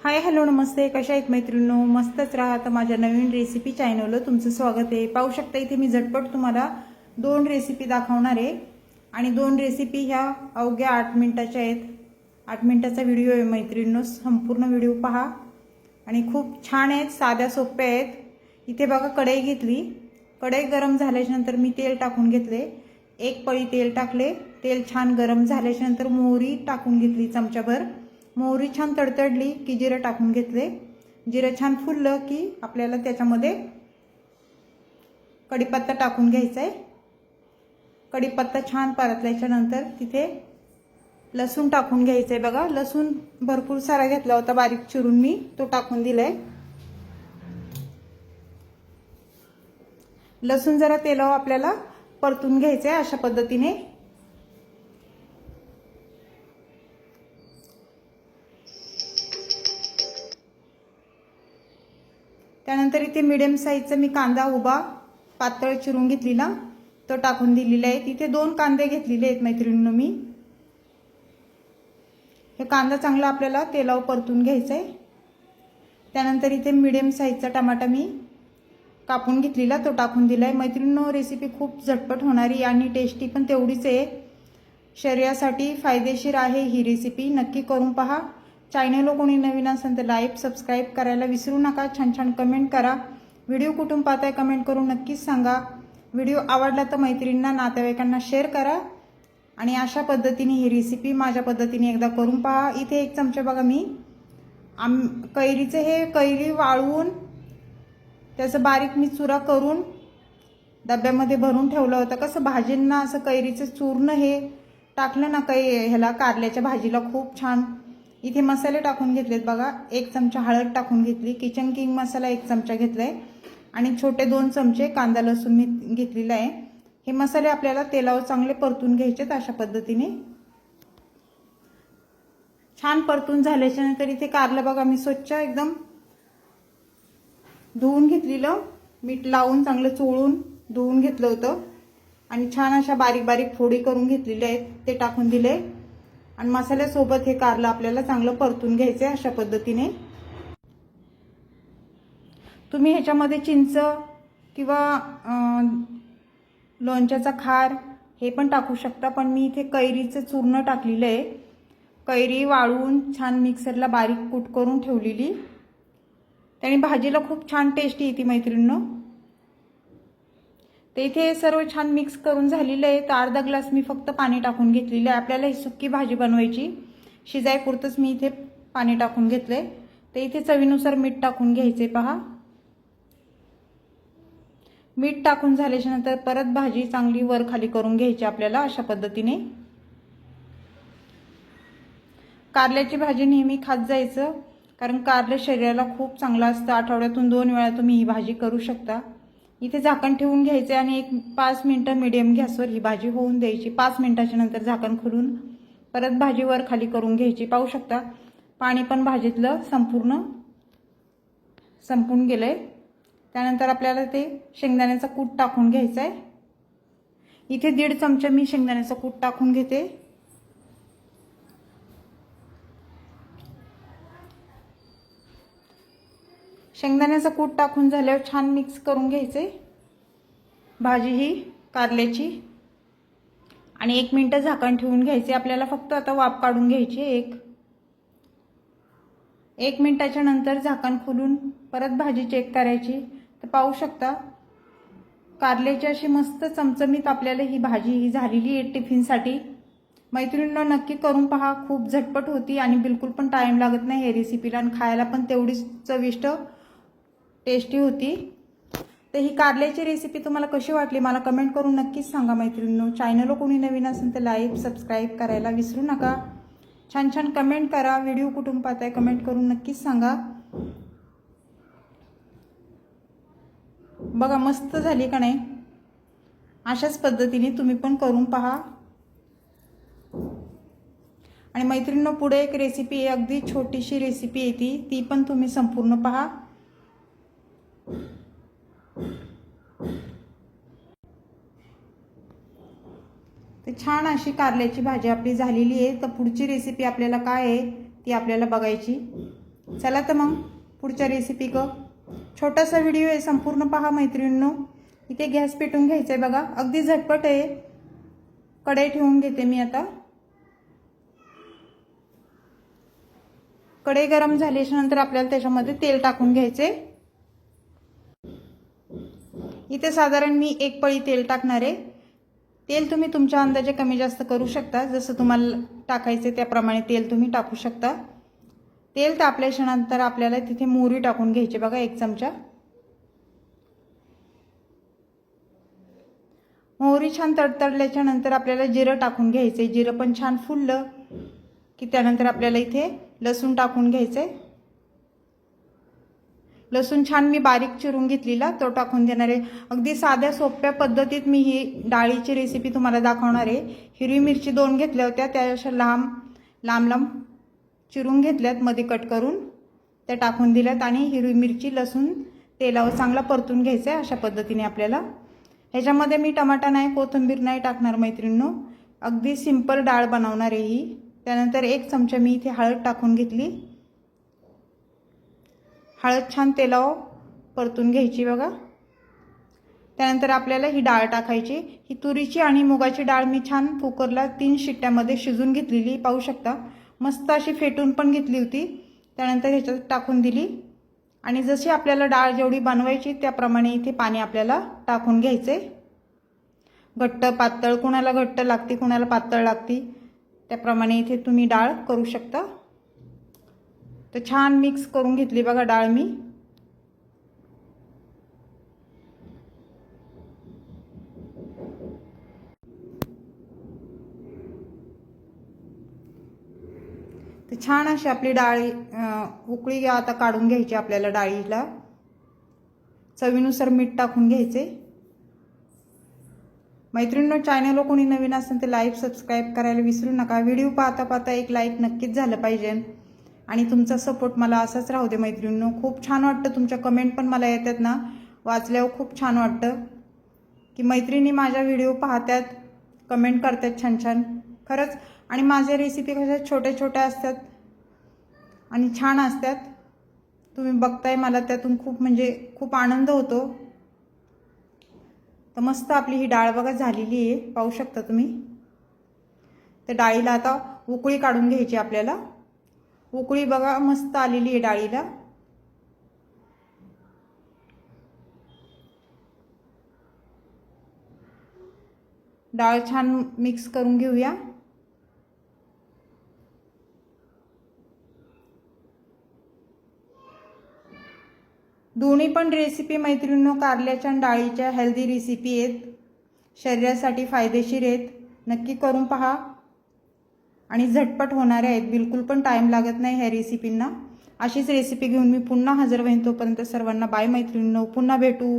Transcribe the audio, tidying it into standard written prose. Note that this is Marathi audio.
हाय हॅलो नमस्ते, कशा आहेत मैत्रिणींनो? मस्तच राहा. तर माझ्या नवीन रेसिपी चॅनलवर तुमचं स्वागत आहे. पाहू शकता इथे मी झटपट तुम्हाला 2 रेसिपी दाखवणार आहे आणि 2 रेसिपी ह्या अवघ्या 8 मिनिटाच्या आहेत. 8 मिनिटाचा व्हिडिओ आहे मैत्रिणींनो, संपूर्ण व्हिडिओ पहा आणि खूप छान आहेत, साध्या सोप्या आहेत. इथे बघा कढई घेतली, कढई गरम झाल्यानंतर मी तेल टाकून घेतले, 1 पळी तेल टाकले. तेल छान गरम झाल्यानंतर मोहरी टाकून घेतली चमचाभर. मोहरी छान तडतडली की जिरं टाकून घेतले. जिरं छान फुललं की आपल्याला त्याच्यामध्ये कढीपत्ता टाकून घ्यायचा आहे. कढीपत्ता छान परतल्याच्या नंतर तिथे लसूण टाकून घ्यायचं आहे. बघा लसूण भरपूर सारा घेतला होता, बारीक चिरून मी तो टाकून दिलाय. लसूण जरा तेलावर आपल्याला परतून घ्यायचं आहे अशा पद्धतीने. त्यानंतर इथे मीडियम साईजचा मी कांदा उभा पातळ चिरून घेतलेला तो टाकून दिलेला आहे. तिथे 2 कांदे घेतलेले आहेत मैत्रिणींनो मी. हे कांदा चांगला आपल्याला तेलावर परतून घ्यायचा आहे. त्यानंतर इथे मीडियम साईजचा टमाटा मी कापून घेतलेला तो टाकून दिलाय. मैत्रिणींनो रेसिपी खूप झटपट होणारी आणि टेस्टी पण तेवढीच आहे. शरीरासाठी फायदेशीर आहे ही रेसिपी, नक्की करून पहा. चॅनलला कोणी नवीन असेल तर लाईक सबस्क्राईब करायला विसरू नका. छान छान कमेंट करा. व्हिडिओ कुठून पाहताय कमेंट करून नक्कीच सांगा. व्हिडिओ आवडला तर मैत्रिणींना नातेवाईकांना शेअर करा आणि अशा पद्धतीने ही रेसिपी माझ्या पद्धतीने एकदा करून पहा. इथे 1 चमचा बघा मी कैरीचे हे कैरी वाळवून त्याचं बारीक मी चुरा करून डब्यामध्ये भरून ठेवलं होतं. कसं भाजींना असं कैरीचं चूर्ण हे टाकलं ना ह्याला कारल्याच्या भाजीला खूप छान. इथे मसाले टाकून घेतलेत बघा. 1 चमचा हळद टाकून घेतली, किचन किंग मसाला 1 चमचा घेतलाय आणि छोटे 2 चमचे कांदा लसूण मी घेतलेला आहे. हे मसाले आपल्याला तेलावर चांगले परतून घ्यायचेत अशा पद्धतीने. छान परतून झाल्याच्या नंतर इथे कारलं बघा मी स्वच्छ एकदम धुवून घेतलेलं, मीठ लावून चांगलं चोळून धुवून घेतलं होतं आणि छान अशा बारीक बारीक फोडी करून घेतलेल्या आहेत ते टाकून दिले आणि मसाल्यासोबत हे कारलं आपल्याला चांगलं परतून घ्यायचं आहे अशा पद्धतीने. तुम्ही ह्याच्यामध्ये चिंच किंवा लोणच्याचा खार हे पण टाकू शकता, पण मी इथे कैरीचं चूर्ण टाकलेलं आहे. कैरी वाळवून छान मिक्सरला बारीक कूट करून ठेवलेली, त्याने भाजीला खूप छान टेस्टी येते मैत्रिणींनो. ते इथे सर्व छान मिक्स करून झालेलं आहे. तर अर्धा ग्लास मी फक्त पाणी टाकून घेतलेलं आहे. आपल्याला ही सुक्की भाजी बनवायची, शिजायपुरतंच मी इथे पाणी टाकून घेतलंय. तर इथे चवीनुसार मीठ टाकून घ्यायचे पहा. मीठ टाकून झाल्याच्या नंतर परत भाजी चांगली वर खाली करून घ्यायची आपल्याला अशा पद्धतीने. कारल्याची भाजी नेहमी खात जायचं, कारण कारले शरीराला खूप चांगलं असतं. आठवड्यातून 2 वेळा तुम्ही ही भाजी करू शकता. इथे झाकण ठेवून घ्यायचे आणि 5 मिनिटं मीडियम गॅसवर ही भाजी होऊन द्यायची. 5 मिनिटाच्या नंतर झाकण खोलून परत भाजी वर खाली करून घ्यायची. पाहू शकता पाणी पण भाजीतलं संपूर्ण संपून गेलंय. त्यानंतर आपल्याला ते शेंगदाण्याचा कूट टाकून घ्यायचा आहे. इथे 1.5 चमचा मी शेंगदाण्याचा कूट टाकून घेते. शेंगदाण्याचा कूट टाकून झाल्यावर छान मिक्स करून घ्यायचे भाजी ही कारल्याची आणि 1 मिनिट झाकण ठेवून घ्यायचे. आपल्याला फक्त आता वाफ काढून घ्यायची. 1 मिनिटाच्या नंतर झाकण खोलून परत भाजी चेक करायची. तर पाहू शकता कारल्याची अशी मस्त चमचमीत आपल्याला ही भाजी ही झालेली आहे टिफिनसाठी. मैत्रिणींना नक्की करून पहा, खूप झटपट होती आणि बिलकुल पण टाइम लागत नाही हे रेसिपीला आणि खायला पण तेवढीच चविष्ट टेस्टी होती. तर ही कारल्याची रेसिपी तुम्हाला कशी वाटली मला कमेंट करून नक्कीच सांगा मैत्रिणींनो. चॅनलला कोणी नवीन असेल तर लाईक सबस्क्राईब करायला विसरू नका. छान छान कमेंट करा. व्हिडिओ कुठून पाहताय कमेंट करून नक्कीच सांगा. बघा मस्त झाली का नाही? अशाच पद्धतीने तुम्ही पण करून पहा. आणि मैत्रिणींनो पुढे एक रेसिपी आहे, अगदी छोटीशी रेसिपी आहे ती पण तुम्ही संपूर्ण पहा. तर छान अशी कारल्याची भाजी आपली झालेली आहे. तर पुढची रेसिपी आपल्याला काय आहे ती आपल्याला बघायची. चला तर मग पुढच्या रेसिपी छोटासा व्हिडिओ आहे, संपूर्ण पहा मैत्रिणींनो. इथे गॅस पेटून घ्यायचा आहे बघा, अगदी झटपट आहे. कढई ठेवून घेते मी आता. कढई गरम झाल्याच्या नंतर आपल्याला त्याच्यामध्ये तेल टाकून घ्यायचे. इथे साधारण मी 1 पळी तेल टाकणार आहे. तेल तुम्ही तुमच्या अंदाजे कमी जास्त करू शकता, जसं तुम्हाला टाकायचे त्याप्रमाणे तेल तुम्ही टाकू शकता. तेल तापल्याच्या नंतर आपल्याला तिथे मोहरी टाकून घ्यायची बघा, 1 चमचा. मोहरी छान तडतडल्याच्या नंतर आपल्याला जिरं टाकून घ्यायचे. जिरं पण छान फुललं की त्यानंतर आपल्याला इथे लसूण टाकून घ्यायचे. लसूण छान मी बारीक चिरून घेतलेला तो टाकून देणार आहे. अगदी साध्या सोप्या पद्धतीत मी ही डाळीची रेसिपी तुम्हाला दाखवणार आहे. हिरवी मिरची 2 घेतल्या होत्या, त्या अशा लांब लांब चिरून घेतल्यात, मध्ये कट करून त्या टाकून दिल्यात. आणि हिरवी मिरची लसूण तेलावर चांगला परतून घ्यायचं आहे अशा पद्धतीने आपल्याला. ह्याच्यामध्ये मी टमाटा नाही, कोथिंबीर नाही टाकणार मैत्रिणींनो, अगदी सिंपल डाळ बनवणार आहे ही. त्यानंतर 1 चमचा मी इथे हळद टाकून घेतली. हळद छान तेलावर परतून घ्यायची बघा. त्यानंतर आपल्याला ही डाळ टाकायची. ही तुरीची आणि मुगाची डाळ मी छान कुकरला 3 शिट्ट्यामध्ये शिजून घेतलेली, पाहू शकता. मस्त अशी फेटून पण घेतली होती. त्यानंतर ह्याच्यात टाकून दिली आणि जशी आपल्याला डाळ जेवढी बनवायची त्याप्रमाणे इथे पाणी आपल्याला टाकून घ्यायचे. घट्ट पातळ, कुणाला घट्ट लागते कुणाला पातळ लागते, त्याप्रमाणे इथे तुम्ही डाळ करू शकता. तर छान मिक्स करून घेतली बघा डाळ मी. तर छान अशी आपली डाळ उकळी आता काढून घ्यायची आपल्याला डाळीला. चवीनुसार मीठ टाकून घ्यायचे. मैत्रिणींनो, चॅनलला कोणी नवीन असेल तर लाईक सबस्क्राईब करायला विसरू नका. व्हिडिओ पाहता पाहता एक लाईक नक्कीच झालं पाहिजे आणि तुमचा सपोर्ट मला असाच राहू दे मैत्रिणींनो. खूप छान वाटतं, तुमच्या कमेंट पण मला येतात ना, वाचल्यावर खूप छान वाटतं की मैत्रिणी माझ्या व्हिडिओ पाहतात, कमेंट करतात छान छान, खरंच. आणि माझ्या रेसिपी कशा छोट्या छोट्या असतात आणि छान असतात. तुम्ही बघताय, मला त्यातून खूप म्हणजे खूप आनंद होतो. तर मस्त आपली ही डाळ बघा झालेली आहे, पाहू शकता तुम्ही. तर डाळीला आता उकळी काढून घ्यायची आपल्याला. उकळी बघा मस्त आलेली आहे डाळीला. डाळ छान मिक्स करून घेऊया. दोन्ही पण रेसिपी मैत्रिणींनो कारल्याच्या आणि डाळीच्या हेल्दी रेसिपी आहेत, शरीरासाठी फायदेशीर आहेत. नक्की करून पहा आणि झटपट होणारे आहेत, बिलकुल पण टाइम लागत नाही ह्या रेसिपींना. अशीच रेसिपी घेऊन मी पुन्हा हजर होईन. तोपर्यंत सर्वांना बाय मैत्रिणींनो, पुन्हा भेटू.